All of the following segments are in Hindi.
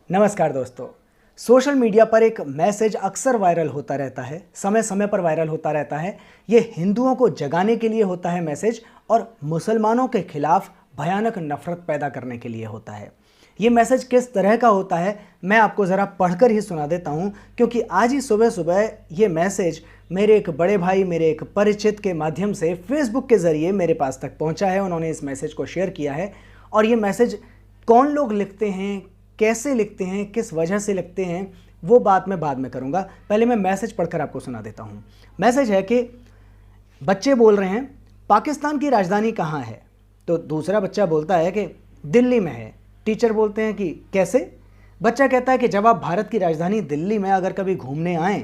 नमस्कार दोस्तों। सोशल मीडिया पर एक मैसेज अक्सर वायरल होता रहता है, समय समय पर वायरल होता रहता है। ये हिंदुओं को जगाने के लिए होता है मैसेज, और मुसलमानों के खिलाफ भयानक नफरत पैदा करने के लिए होता है। ये मैसेज किस तरह का होता है मैं आपको ज़रा पढ़कर ही सुना देता हूँ, क्योंकि आज ही सुबह सुबह ये मैसेज मेरे एक बड़े भाई, मेरे एक परिचित के माध्यम से फेसबुक के ज़रिए मेरे पास तक पहुँचा है। उन्होंने इस मैसेज को शेयर किया है, और ये मैसेज कौन लोग लिखते हैं, कैसे लिखते हैं, किस वजह से लिखते हैं, वो बात मैं बाद में करूंगा। पहले मैं मैसेज पढ़कर आपको सुना देता हूं। मैसेज है कि बच्चे बोल रहे हैं पाकिस्तान की राजधानी कहाँ है, तो दूसरा बच्चा बोलता है कि दिल्ली में है। टीचर बोलते हैं कि कैसे। बच्चा कहता है कि जब आप भारत की राजधानी दिल्ली में अगर कभी घूमने आएँ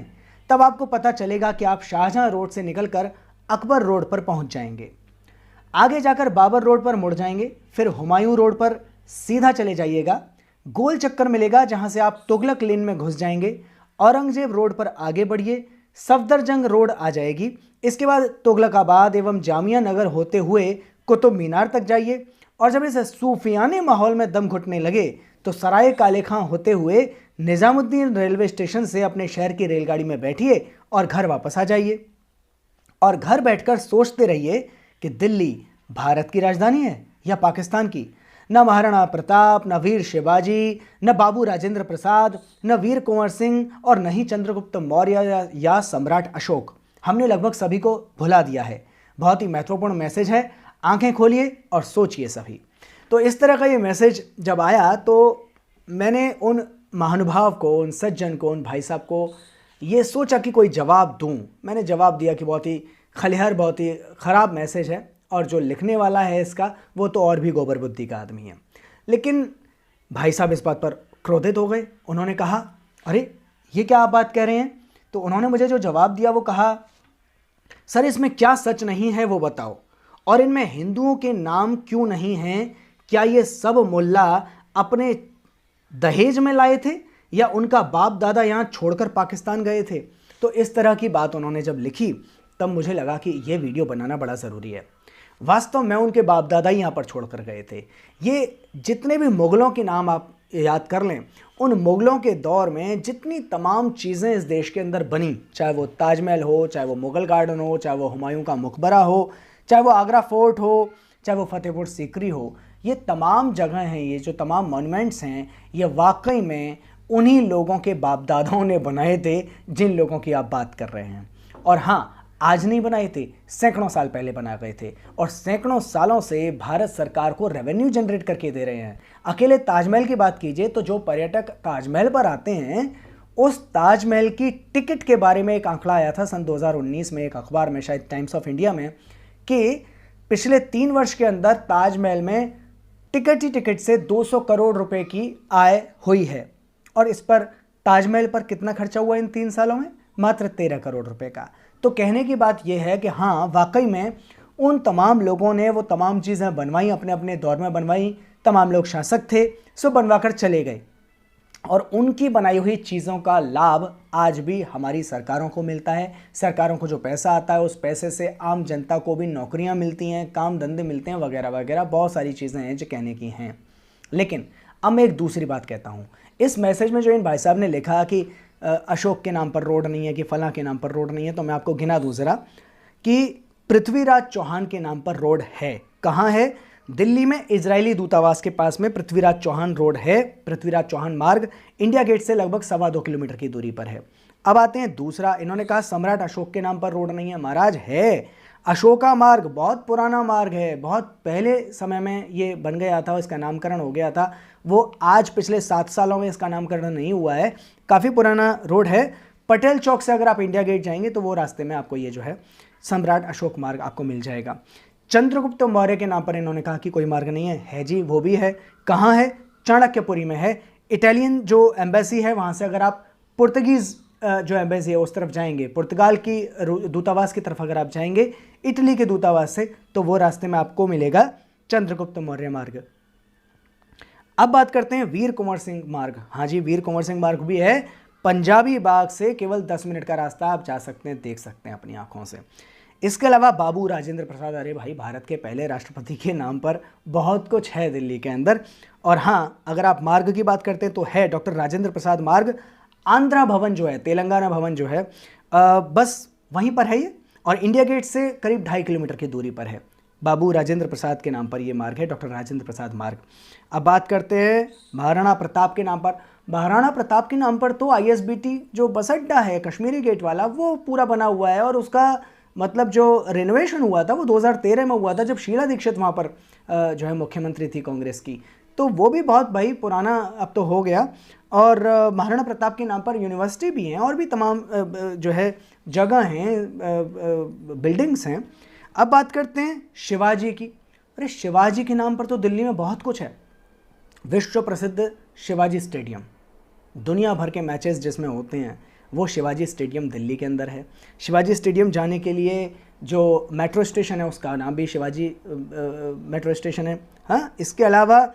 तब आपको पता चलेगा कि आप शाहजहां रोड से निकलकर अकबर रोड पर पहुंच जाएंगे, आगे जाकर बाबर रोड पर मुड़ जाएंगे, फिर हुमायूं रोड पर सीधा चले जाइएगा, गोल चक्कर मिलेगा जहां से आप तुगलक लेन में घुस जाएंगे, औरंगजेब रोड पर आगे बढ़िए, सफदरजंग रोड आ जाएगी, इसके बाद तुगलकाबाद एवं जामिया नगर होते हुए कुतुब मीनार तक जाइए, और जब इस सूफियाने माहौल में दम घुटने लगे तो सराय काले खां होते हुए निजामुद्दीन रेलवे स्टेशन से अपने शहर की रेलगाड़ी में बैठिए और घर वापस आ जाइए, और घर बैठकर सोचते रहिए कि दिल्ली भारत की राजधानी है या पाकिस्तान की। न महाराणा प्रताप, न वीर शिवाजी, न बाबू राजेंद्र प्रसाद, न वीर कुंवर सिंह, और न ही चंद्रगुप्त मौर्य या सम्राट अशोक। हमने लगभग सभी को भुला दिया है। बहुत ही महत्वपूर्ण मैसेज है, आंखें खोलिए और सोचिए सभी। तो इस तरह का ये मैसेज जब आया तो मैंने उन महानुभाव को, उन सज्जन को, उन भाई साहब को ये सोचा कि कोई जवाब दूं। मैंने जवाब दिया कि बहुत ही खलिहर, बहुत ही ख़राब मैसेज है, और जो लिखने वाला है इसका वो तो और भी गोबर बुद्धि का आदमी है। लेकिन भाई साहब इस बात पर क्रोधित हो गए। उन्होंने कहा, अरे ये क्या आप बात कह रहे हैं। तो उन्होंने मुझे जो जवाब दिया वो कहा, सर इसमें क्या सच नहीं है वो बताओ, और इनमें हिंदुओं के नाम क्यों नहीं हैं। क्या ये सब मुल्ला अपने दहेज में लाए थे या उनका बाप दादा यहाँ छोड़कर पाकिस्तान गए थे। तो इस तरह की बात उन्होंने जब लिखी तब मुझे लगा कि ये वीडियो बनाना बड़ा ज़रूरी है। वास्तव में उनके बाप दादा ही यहाँ पर छोड़कर गए थे। ये जितने भी मुग़लों के नाम आप याद कर लें, उन मुग़लों के दौर में जितनी तमाम चीज़ें इस देश के अंदर बनी, चाहे वो ताजमहल हो, चाहे वो मुग़ल गार्डन हो, चाहे वो हुमायूं का मकबरा हो, चाहे वो आगरा फोर्ट हो, चाहे वो फतेहपुर सीकरी हो, ये तमाम जगह हैं, ये जो तमाम मॉन्यूमेंट्स हैं, ये वाकई में उन्हीं लोगों के बाप दादाओं ने बनाए थे जिन लोगों की आप बात कर रहे हैं। और हाँ, आज नहीं बनाए थे, सैकड़ों साल पहले बनाए गए थे, और सैकड़ों सालों से भारत सरकार को रेवेन्यू जनरेट करके दे रहे हैं। अकेले ताजमहल की बात कीजिए तो जो पर्यटक ताजमहल पर आते हैं, उस ताजमहल की टिकट के बारे में एक आंकड़ा आया था सन 2019 में एक अखबार में, शायद टाइम्स ऑफ इंडिया में, कि पिछले 3 वर्ष के अंदर ताजमहल में टिकट ही टिकट से 200 करोड़ रुपए की आय हुई है। और इस पर ताजमहल पर कितना खर्चा हुआ इन 3 सालों में? मात्र 13 करोड़ रुपए का। तो कहने की बात यह है कि हाँ, वाकई में उन तमाम लोगों ने वो तमाम चीज़ें बनवाई, अपने अपने दौर में बनवाई। तमाम लोग शासक थे, सो बनवा कर चले गए, और उनकी बनाई हुई चीज़ों का लाभ आज भी हमारी सरकारों को मिलता है। सरकारों को जो पैसा आता है उस पैसे से आम जनता को भी नौकरियां मिलती हैं, काम धंधे मिलते हैं, वगैरह वगैरह बहुत सारी चीज़ें हैं जो कहने की हैं। लेकिन अब मैं एक दूसरी बात कहता हूँ। इस मैसेज में जो इन भाई साहब ने लिखा कि अशोक के नाम पर रोड नहीं है, कि फलां के नाम पर रोड नहीं है, तो मैं आपको गिना दूँ ज़रा कि पृथ्वीराज चौहान के नाम पर रोड है। कहाँ है? दिल्ली में इजरायली दूतावास के पास में पृथ्वीराज चौहान रोड है। पृथ्वीराज चौहान मार्ग इंडिया गेट से लगभग 2.25 किलोमीटर की दूरी पर है। अब आते हैं दूसरा। इन्होंने कहा सम्राट अशोक के नाम पर रोड नहीं है। महाराज है, अशोका मार्ग बहुत पुराना मार्ग है, बहुत पहले समय में ये बन गया था, इसका नामकरण हो गया था। वो आज पिछले 7 सालों में इसका नामकरण नहीं हुआ है, काफ़ी पुराना रोड है। पटेल चौक से अगर आप इंडिया गेट जाएंगे तो वो रास्ते में आपको ये जो है सम्राट अशोक मार्ग आपको मिल जाएगा। चंद्रगुप्त मौर्य के नाम पर इन्होंने कहा कि कोई मार्ग नहीं है। है जी, वो भी है। कहाँ है? चाणक्यपुरी में है। इटालियन जो एम्बेसी है वहाँ से अगर आप पुर्तगीज़ जो एम्बेसी है उस तरफ जाएंगे, पुर्तगाल की दूतावास की तरफ अगर आप जाएंगे, इटली के दूतावास से, तो वो रास्ते में आपको मिलेगा चंद्रगुप्त मौर्य मार्ग। अब बात करते हैं वीर कुंवर सिंह मार्ग। हाँ जी, वीर कुंवर सिंह मार्ग भी है। पंजाबी बाग से केवल 10 मिनट का रास्ता आप जा सकते हैं, देख सकते हैं अपनी आंखों से। इसके अलावा बाबू राजेंद्र प्रसाद, अरे भाई भारत के पहले राष्ट्रपति के नाम पर बहुत कुछ है दिल्ली के अंदर। और हाँ, अगर आप मार्ग की बात करते हैं तो है डॉक्टर राजेंद्र प्रसाद मार्ग। आंध्रा भवन जो है, तेलंगाना भवन जो है, बस वहीं पर है ये, और इंडिया गेट से करीब 2.5 किलोमीटर की दूरी पर है। बाबू राजेंद्र प्रसाद के नाम पर ये मार्ग है, डॉक्टर राजेंद्र प्रसाद मार्ग। अब बात करते हैं महाराणा प्रताप के नाम पर। महाराणा प्रताप के नाम पर तो आईएसबीटी जो बस अड्डा है कश्मीरी गेट वाला, वो पूरा बना हुआ है, और उसका मतलब जो रेनोवेशन हुआ था वो 2013 में हुआ था, जब शीला दीक्षित वहाँ पर जो है मुख्यमंत्री थी कांग्रेस की। तो वो भी बहुत भाई पुराना अब तो हो गया। और महाराणा प्रताप के नाम पर यूनिवर्सिटी भी हैं, और भी तमाम जो है जगह हैं, बिल्डिंग्स हैं। अब बात करते हैं शिवाजी की। अरे शिवाजी के नाम पर तो दिल्ली में बहुत कुछ है। विश्व प्रसिद्ध शिवाजी स्टेडियम, दुनिया भर के मैचेस जिसमें होते हैं वो शिवाजी स्टेडियम दिल्ली के अंदर है। शिवाजी स्टेडियम जाने के लिए जो मेट्रो स्टेशन है उसका नाम भी शिवाजी मेट्रो स्टेशन है। हाँ, इसके अलावा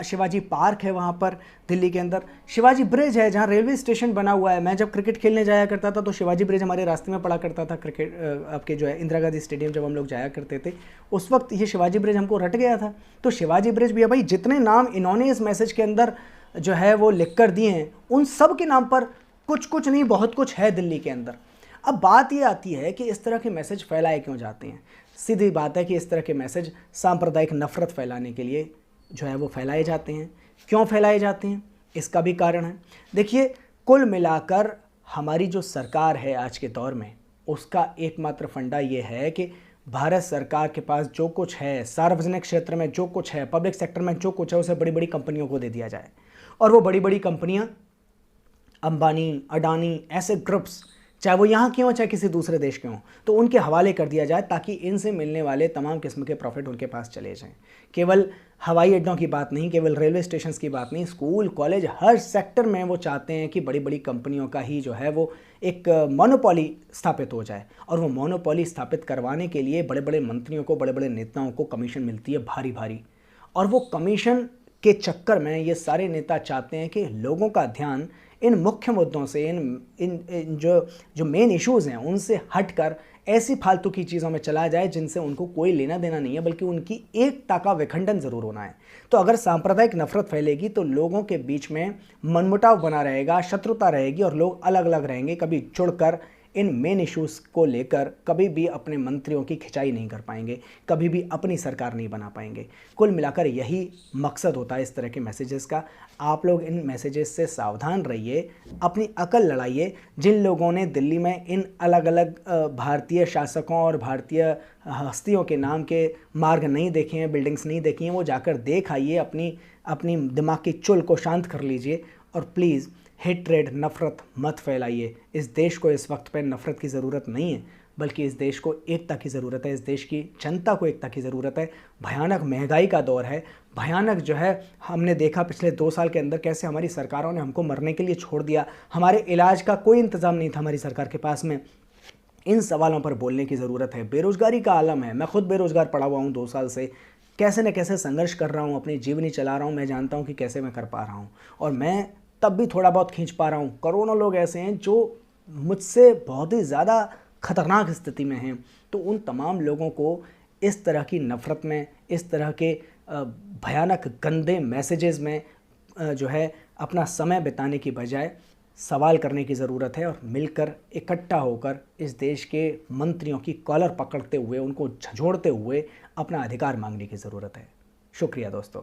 शिवाजी पार्क है वहाँ पर दिल्ली के अंदर। शिवाजी ब्रिज है जहाँ रेलवे स्टेशन बना हुआ है। मैं जब क्रिकेट खेलने जाया करता था तो शिवाजी ब्रिज हमारे रास्ते में पड़ा करता था। क्रिकेट आपके जो है इंदिरा गांधी स्टेडियम जब हम लोग जाया करते थे उस वक्त ये शिवाजी ब्रिज हमको रट गया था। तो शिवाजी ब्रिज भी है भाई। जितने नाम इन्होंने इस मैसेज के अंदर जो है वो लिख कर दिए हैं, उन सब के नाम पर कुछ कुछ नहीं बहुत कुछ है दिल्ली के अंदर। अब बात ये आती है कि इस तरह के मैसेज फैलाए क्यों जाते हैं। सीधी बात है कि इस तरह के मैसेज सांप्रदायिक नफरत फैलाने के लिए जो है वो फैलाए जाते हैं। क्यों फैलाए जाते हैं, इसका भी कारण है। देखिए, कुल मिलाकर हमारी जो सरकार है आज के दौर में, उसका एकमात्र फंडा ये है कि भारत सरकार के पास जो कुछ है, सार्वजनिक क्षेत्र में जो कुछ है, पब्लिक सेक्टर में जो कुछ है, उसे बड़ी बड़ी कंपनियों को दे दिया जाए। और वो बड़ी बड़ी कंपनियां, अंबानी, अडानी, ऐसे ग्रुप्स, चाहे वो यहाँ के हों चाहे किसी दूसरे देश के हों, तो उनके हवाले कर दिया जाए ताकि इनसे मिलने वाले तमाम किस्म के प्रॉफिट उनके पास चले जाएं। केवल हवाई अड्डों की बात नहीं, केवल रेलवे स्टेशन की बात नहीं, स्कूल, कॉलेज, हर सेक्टर में वो चाहते हैं कि बड़ी बड़ी कंपनियों का ही जो है वो एक मोनोपोली स्थापित हो जाए। और वो मोनोपोली स्थापित करवाने के लिए बड़े बड़े मंत्रियों को, बड़े बड़े नेताओं को कमीशन मिलती है भारी भारी। और वो कमीशन के चक्कर में ये सारे नेता चाहते हैं कि लोगों का ध्यान इन मुख्य मुद्दों से, इन जो मेन इश्यूज़ हैं उनसे हटकर ऐसी फालतू की चीज़ों में चला जाए जिनसे उनको कोई लेना देना नहीं है, बल्कि उनकी एकता का विखंडन ज़रूर होना है। तो अगर सांप्रदायिक नफरत फैलेगी तो लोगों के बीच में मनमुटाव बना रहेगा, शत्रुता रहेगी, और लोग अलग अलग रहेंगे। कभी जुड़कर इन मेन इश्यूज़ को लेकर कभी भी अपने मंत्रियों की खिंचाई नहीं कर पाएंगे, कभी भी अपनी सरकार नहीं बना पाएंगे। कुल मिलाकर यही मकसद होता है इस तरह के मैसेजेस का। आप लोग इन मैसेजेस से सावधान रहिए, अपनी अकल लड़ाइए। जिन लोगों ने दिल्ली में इन अलग अलग भारतीय शासकों और भारतीय हस्तियों के नाम के मार्ग नहीं देखे हैं, बिल्डिंग्स नहीं देखी हैं, वो जाकर देख आइए, अपनी दिमाग की चुल को शांत कर लीजिए। और प्लीज़ हेट्रेड, नफ़रत मत फैलाइए। इस देश को इस वक्त पे नफ़रत की ज़रूरत नहीं है, बल्कि इस देश को एकता की ज़रूरत है। इस देश की जनता को एकता की ज़रूरत है। भयानक महंगाई का दौर है, भयानक जो है हमने देखा पिछले 2 साल के अंदर कैसे हमारी सरकारों ने हमको मरने के लिए छोड़ दिया। हमारे इलाज का कोई इंतज़ाम नहीं था हमारी सरकार के पास में। इन सवालों पर बोलने की ज़रूरत है। बेरोज़गारी का आलम है। मैं खुद बेरोज़गार पड़ा हुआ हूँ 2 साल से, कैसे न कैसे संघर्ष कर रहा हूँ, अपनी जीवनी चला रहा हूँ। मैं जानता हूँ कि कैसे मैं कर पा रहा हूँ, और मैं तब भी थोड़ा बहुत खींच पा रहा हूँ। करोड़ों लोग ऐसे हैं जो मुझसे बहुत ही ज़्यादा खतरनाक स्थिति में हैं। तो उन तमाम लोगों को इस तरह की नफ़रत में, इस तरह के भयानक गंदे मैसेजेस में जो है अपना समय बिताने की बजाय सवाल करने की ज़रूरत है, और मिलकर इकट्ठा होकर इस देश के मंत्रियों की कॉलर पकड़ते हुए, उनको झंझोड़ते हुए अपना अधिकार मांगने की ज़रूरत है। शुक्रिया दोस्तों।